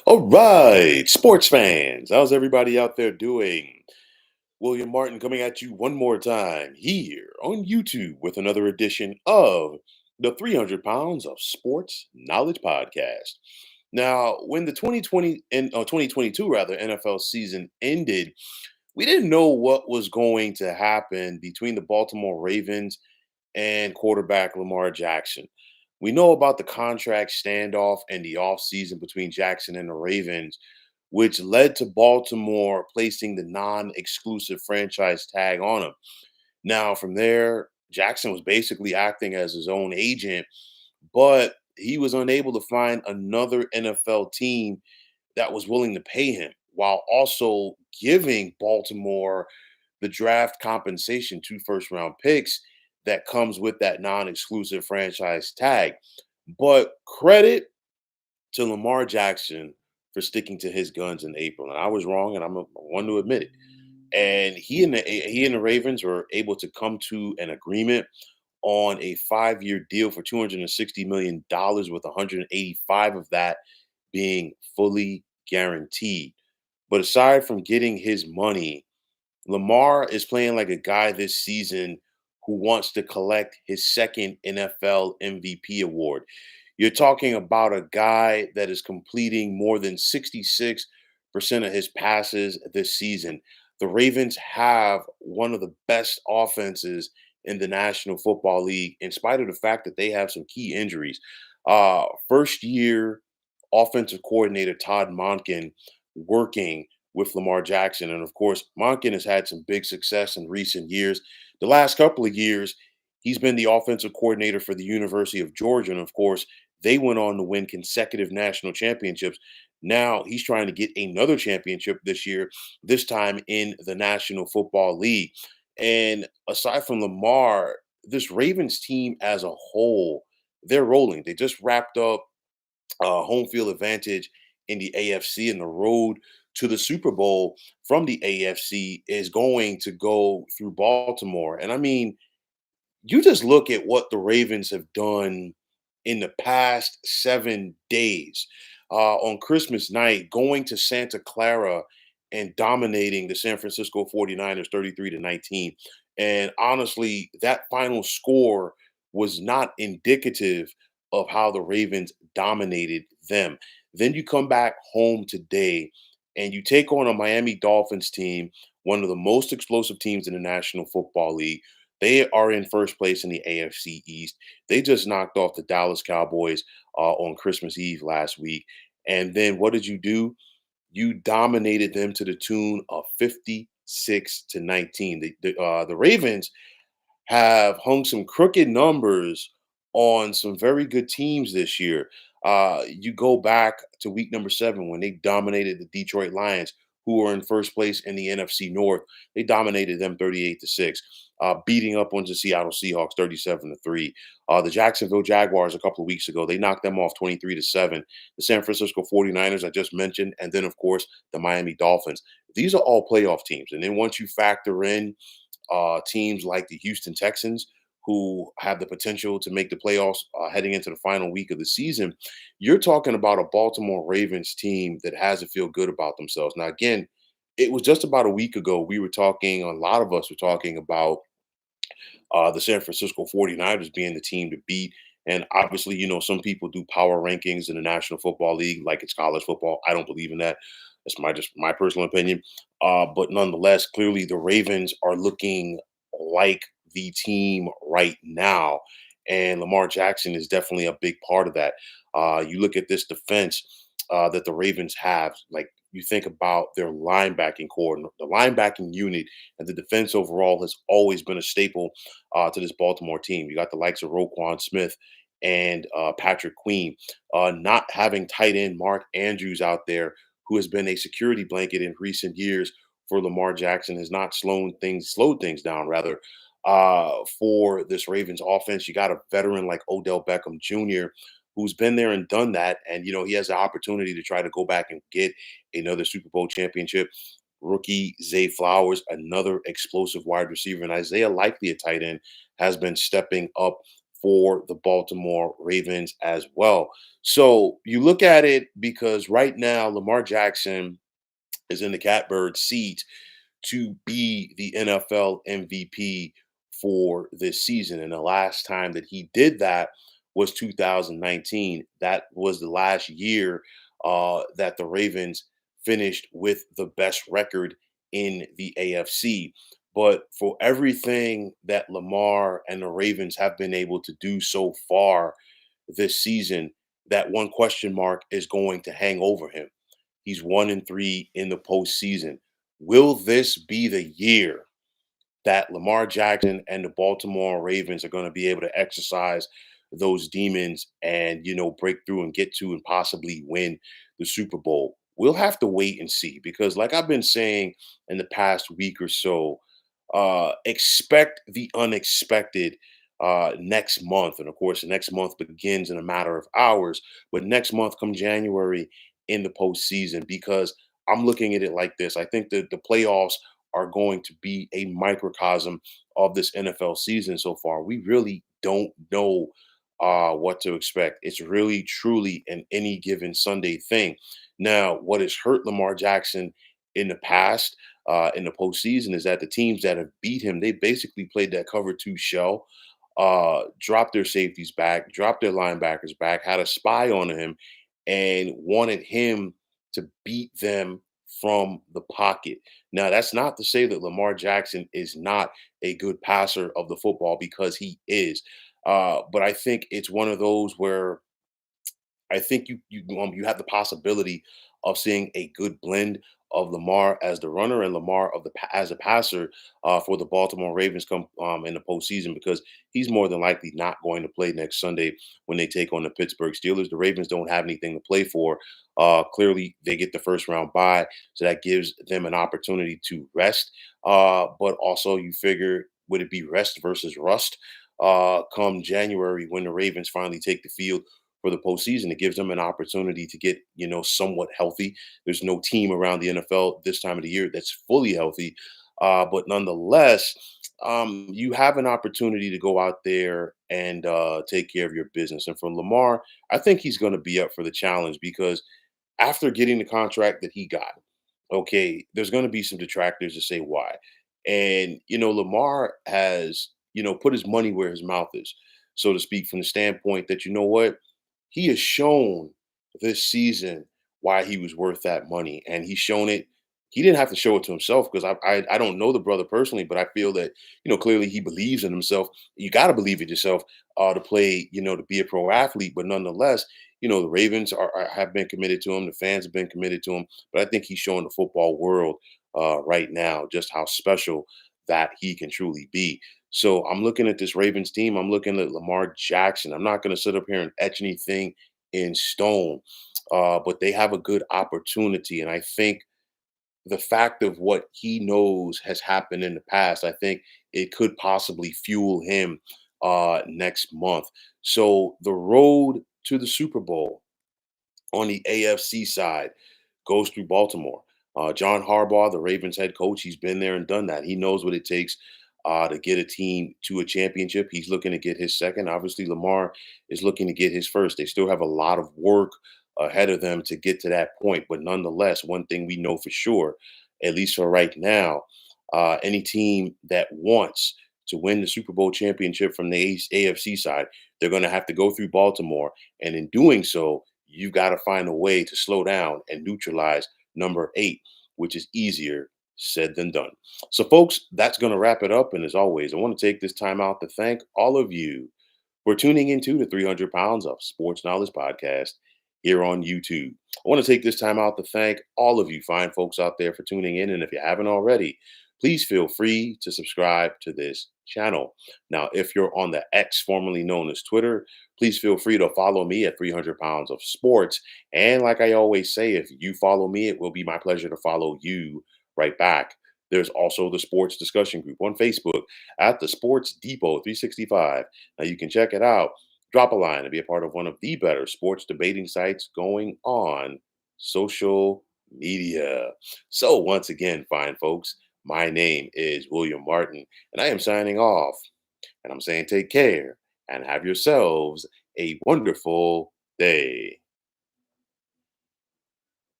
All right, sports fans, how's everybody out there doing? William Martin coming at you one more time here on YouTube with another edition of the 300 Pounds of Sports Knowledge Podcast. Now, when the 2020 and 2022 rather NFL season ended, we didn't know what was going to happen between the Baltimore Ravens and quarterback Lamar Jackson. We know about the contract standoff and the offseason between Jackson and the Ravens, which led to Baltimore placing the non exclusive franchise tag on him. Now, from there, Jackson was basically acting as his own agent, but he was unable to find another NFL team that was willing to pay him while also giving Baltimore the draft compensation, two first round picks that comes with that non exclusive franchise tag. But credit to Lamar Jackson for sticking to his guns in April. And I was wrong, and I'm one to admit it. And he and the Ravens were able to come to an agreement on a 5-year deal for $260 million, with 185 of that being fully guaranteed. But aside from getting his money, Lamar is playing like a guy this season who wants to collect his second NFL MVP award. You're talking about a guy that is completing more than 66% of his passes this season. The Ravens have one of the best offenses in the National Football League, in spite of the fact that they have some key injuries. First year offensive coordinator Todd Monken working with Lamar Jackson. And of course, Monken has had some big success in recent years. The last couple of years, he's been the offensive coordinator for the University of Georgia. And of course, they went on to win consecutive national championships. Now he's trying to get another championship this year, this time in the National Football League. And aside from Lamar, this Ravens team as a whole, they're rolling. They just wrapped up home field advantage in the AFC, and the road to the Super Bowl from the AFC is going to go through Baltimore. And I mean, you just look at what the Ravens have done in the past 7 days. On Christmas night, going to Santa Clara and dominating the San Francisco 49ers 33-19. And honestly, that final score was not indicative of how the Ravens dominated them. Then you come back home today and you take on a Miami Dolphins team, one of the most explosive teams in the National Football League. They are in first place in the AFC East. They just knocked off the Dallas Cowboys on Christmas Eve last week. And then what did you do? You dominated them to the tune of 56-19. The Ravens have hung some crooked numbers on some very good teams this year. You go back to week number 7 when they dominated the Detroit Lions, who were in first place in the NFC North. They dominated them 38-6, beating up on the Seattle Seahawks 37-3. The Jacksonville Jaguars a couple of weeks ago, they knocked them off 23-7. The San Francisco 49ers, I just mentioned, and then, of course, the Miami Dolphins. These are all playoff teams. And then once you factor in teams like the Houston Texans, who have the potential to make the playoffs heading into the final week of the season, you're talking about a Baltimore Ravens team that has to feel good about themselves. Now, again, it was just about a week ago we were talking, a lot of us were talking about the San Francisco 49ers being the team to beat. And obviously, some people do power rankings in the National Football League like it's college football. I don't believe in that. That's just my personal opinion. But nonetheless, clearly the Ravens are looking like the team right now. And Lamar Jackson is definitely a big part of that. You look at this defense that the Ravens have, like you think about their linebacking core, the linebacking unit, and the defense overall has always been a staple to this Baltimore team. You got the likes of Roquan Smith and Patrick Queen. Not having tight end Mark Andrews out there, who has been a security blanket in recent years for Lamar Jackson, has not slowed things down rather. For this Ravens offense, you got a veteran like Odell Beckham Jr., who's been there and done that, and he has the opportunity to try to go back and get another Super Bowl championship. Rookie Zay Flowers, another explosive wide receiver, and Isaiah Likely, a tight end, has been stepping up for the Baltimore Ravens as well. So you look at it because right now Lamar Jackson is in the catbird seat to be the NFL MVP for this season. And the last time that he did that was 2019. That was the last year that the Ravens finished with the best record in the AFC. But for everything that Lamar and the Ravens have been able to do so far this season, that one question mark is going to hang over him. He's 1-3 in the postseason. Will this be the year that Lamar Jackson and the Baltimore Ravens are going to be able to exercise those demons and, break through and get to and possibly win the Super Bowl? We'll have to wait and see because, like I've been saying in the past week or so, expect the unexpected next month. And of course, the next month begins in a matter of hours. But next month, come January in the postseason, because I'm looking at it like this. I think that the playoffs are going to be a microcosm of this NFL season so far. We really don't know what to expect. It's really, truly an any given Sunday thing. Now, what has hurt Lamar Jackson in the past, in the postseason, is that the teams that have beat him, they basically played that cover two shell, dropped their safeties back, dropped their linebackers back, had a spy on him, and wanted him to beat them from the pocket. Now, that's not to say that Lamar Jackson is not a good passer of the football, because he is. But I think it's one of those where I think you have the possibility of seeing a good blend of Lamar as the runner and Lamar as a passer for the Baltimore Ravens come in the postseason, because he's more than likely not going to play next Sunday when they take on the Pittsburgh Steelers. The Ravens don't have anything to play for. Clearly, they get the first round bye, so that gives them an opportunity to rest. But also, you figure, would it be rest versus rust come January when the Ravens finally take the field for the postseason? It gives them an opportunity to get, somewhat healthy. There's no team around the NFL this time of the year that's fully healthy. But nonetheless, you have an opportunity to go out there and take care of your business. And for Lamar, I think he's going to be up for the challenge, because after getting the contract that he got, okay, there's going to be some detractors to say why. And, Lamar has, put his money where his mouth is, so to speak, from the standpoint that, what, he has shown this season why he was worth that money. And he's shown it. He didn't have to show it to himself, because I don't know the brother personally, but I feel that, clearly he believes in himself. You got to believe in yourself to play, to be a pro athlete. But nonetheless, the Ravens have been committed to him. The fans have been committed to him. But I think he's showing the football world right now just how special that he can truly be. So I'm looking at this Ravens team. I'm looking at Lamar Jackson. I'm not going to sit up here and etch anything in stone, but they have a good opportunity. And I think the fact of what he knows has happened in the past, I think it could possibly fuel him next month. So the road to the Super Bowl on the AFC side goes through Baltimore. John Harbaugh, the Ravens head coach, he's been there and done that. He knows what it takes to get a team to a championship. He's looking to get his second. Obviously, Lamar is looking to get his first. They still have a lot of work ahead of them to get to that point. But nonetheless, one thing we know for sure, at least for right now, any team that wants to win the Super Bowl championship from the AFC side, they're going to have to go through Baltimore. And in doing so, you've got to find a way to slow down and neutralize number 8, which is easier said than done. So, folks, that's going to wrap it up. And as always, I want to take this time out to thank all of you for tuning into the 300 Pounds of Sports Knowledge podcast here on YouTube. I want to take this time out to thank all of you fine folks out there for tuning in. And if you haven't already, please feel free to subscribe to this channel. Now, if you're on the X, formerly known as Twitter, please feel free to follow me at 300 Pounds of Sports. And like I always say, if you follow me, it will be my pleasure to follow you right back. There's also the sports discussion group on Facebook at the Sports Depot 365. Now you can check it out. Drop a line and be a part of one of the better sports debating sites going on social media. So once again, fine folks, my name is William Martin, and I am signing off. And I'm saying take care and have yourselves a wonderful day.